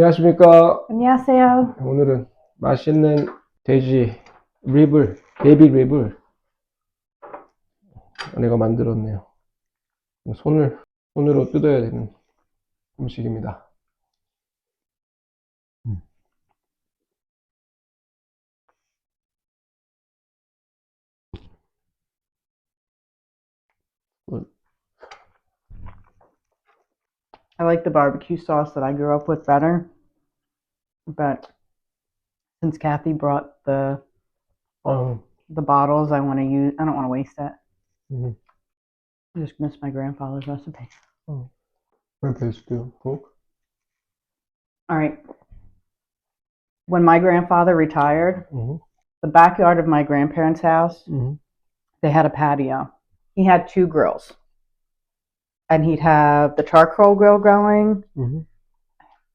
안녕하십니까. 안녕하세요. 오늘은 맛있는 돼지 립을, 베이비 립을 아내가 만들었네요. 손으로 뜯어야 되는 음식입니다. 음. I like the barbecue sauce that I grew up with better, but since Kathy brought 어, the bottles, I want to use. I don't want to waste it. 음, I just miss my grandfather's recipe. 어. Where place to cook? All right. When my grandfather retired, Mhm, the backyard of my grandparents' house, mhm, they had a patio. He had two grills, and he'd have the charcoal grill going. mhm.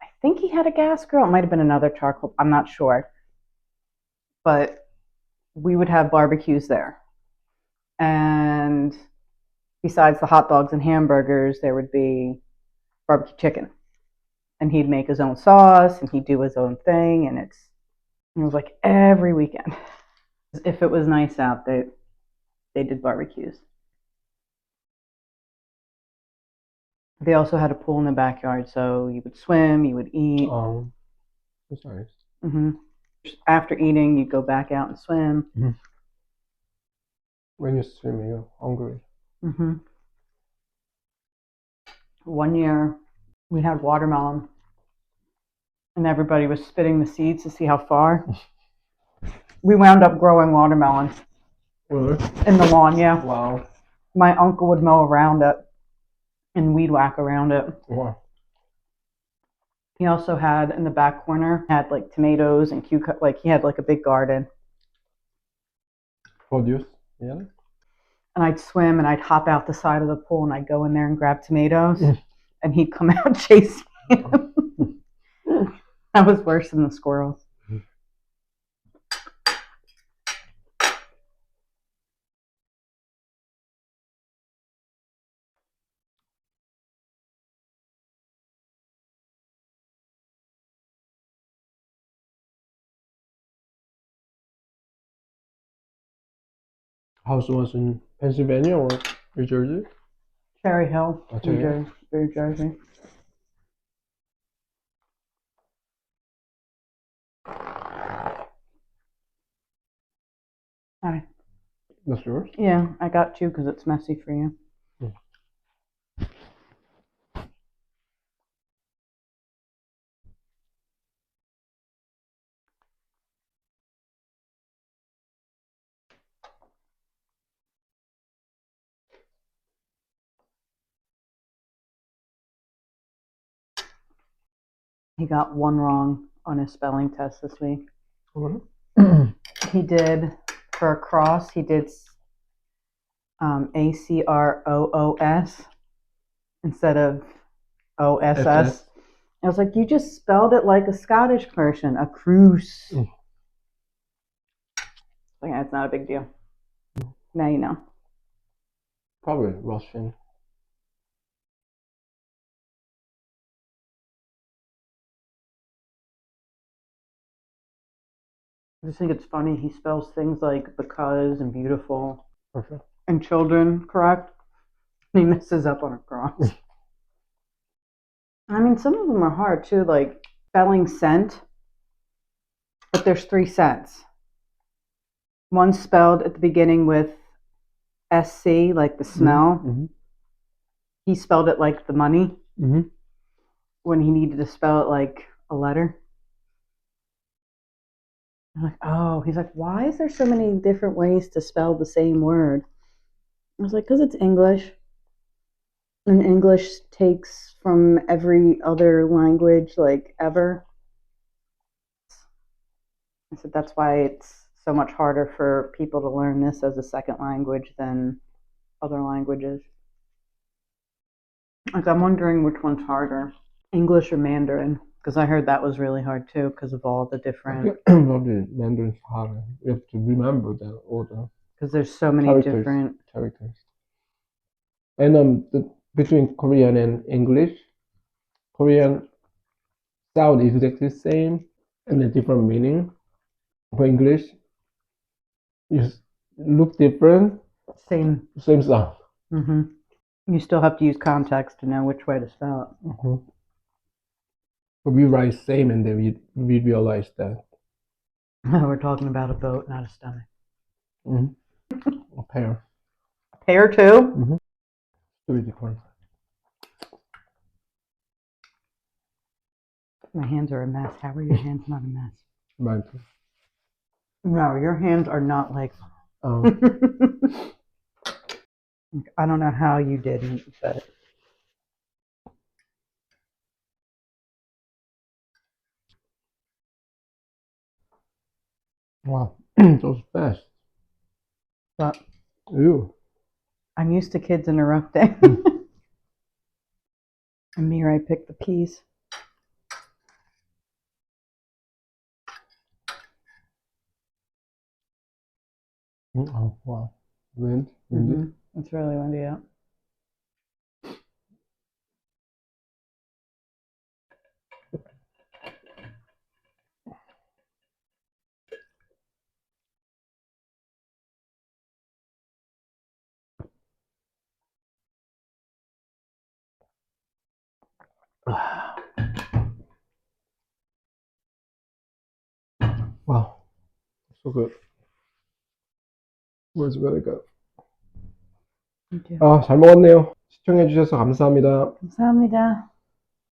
I think he had a gas grill. It might have been another charcoal. I'm not sure, but we would have barbecues there. And besides the hot dogs and hamburgers, there would be barbecue chicken. And he'd make his own sauce and he'd do his own thing. And it was like every weekend. If it was nice out, they did barbecues. They also had a pool in the backyard, so you would swim, you would eat. That's nice. hmm After eating, you'd go back out and swim. Mhm. When you swim, you're hungry. hmm One year, we had watermelon, and everybody was spitting the seeds to see how far. We wound up growing watermelon Really? in the lawn, yeah. Wow. My uncle would mow around it and weed whack around it. Wow. He also had in the back corner had like tomatoes and cucumber. Like he had like a big garden. Produce? Yeah. And I'd swim and I'd hop out the side of the pool and I'd go in there and grab tomatoes, and he'd come out chase me. That was worse than the squirrels. House was in Pennsylvania or New Jersey? Cherry Hill, Cherry Hill? New Jersey. Hi. That's yours? Yeah, I got two because it's messy for you. Mm. He got one wrong on his spelling test this week. Mhm. He did for a cross. He did ACROOS instead of OSS. SS. I was like, you just spelled it like a Scottish person, a cruise. Mm. Like, yeah, it's not a big deal. Now you know. Probably Russian. I just think it's funny. He spells things like because and beautiful Perfect. and children correct. He messes up on a cross. I mean, some of them are hard too, like spelling scent, but there's three scents. One's spelled at the beginning with SC, like the smell. Mm-hmm. He spelled it like the money Mm-hmm. when he needed to spell it like a letter. I'm like, oh, he's like, why is there so many different ways to spell the same word? I was like, because it's English. And English takes from every other language, like ever. I said, that's why it's so much harder for people to learn this as a second language than other languages. Like, I'm wondering which one's harder, English or Mandarin, because I heard that was really hard too, because of all the different. Probably Mandarin's harder. You have to remember the order. Because there's so many different characters. And between Korean and English, Korean sound exactly same and a different meaning. For English, look different, Same. same sound. Hmm. You still have to use context to know which way to spell it. But we write same and then we realize that We're talking about a boat, not a stomach. a pair. Pair too? Three different. My hands are a mess. How are your hands not a mess? Right. No, your hands are not like. Um, I don't know how you didn't, but wow, that was fast. but Ew. I'm used to kids interrupting. And Mirai picked the peas. Oh wow, windy. It's really windy out. Wow, so good. Was really good. Thank you. 아, 잘 먹었네요. 시청해주셔서 감사합니다. 감사합니다.